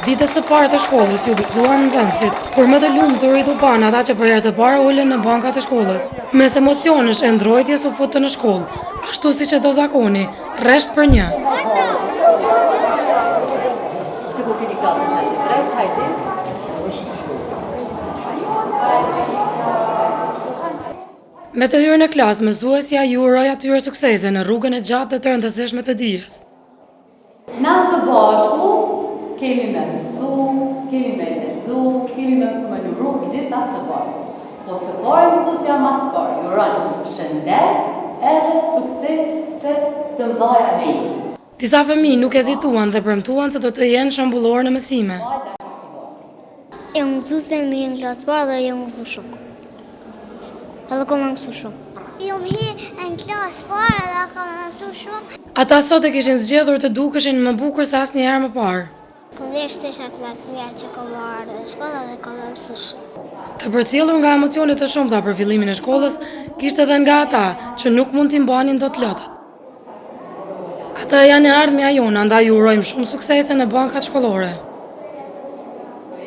Ditës së parë të shkollës ju gëzuan nxënësit, por më të lumturit u pan ata që për herë të parë ulën në bankat e shkollës. Mes emocionesh e ndrojtjes u futën në shkollë, ashtu siç e do zakoni, rresht për një. Me të hyrën e klasë, mësuesja ju uroi atyre suksese në rrugën e gjatë dhe të rëndësishme të dijes. Na së bashku kemi me mësu, kemi me lezu, kemi me mësu me luru, gjitha së bashku. Po së pare mësusja mas parë, ju uroj shëndet edhe suksese të mdhaja me ju. Disa fëmijë nuk hezituan dhe premtuan se do të jenë shëmbullor në mësime. E mësuse mi në klasë parë dhe e mësu shumë. Edhe ka më mësu shumë. Jo më hi në klasë parë dhe ka më mësu shumë. Ata sot e kishin zgjedhur të dukeshin më bukur se asnjëherë më parë. Përveç të shatë më të mija që ka marrë dhe shkolla dhe ka më mësu shumë. Të përcjellur nga emocione të shumta për fillimin e shkollës, kishte edhe nga ata që nuk mund t'i mbanin dot lotët. Ata janë e ardhmja jonë, andaj ju urojmë shumë suksese në bankat shkollore.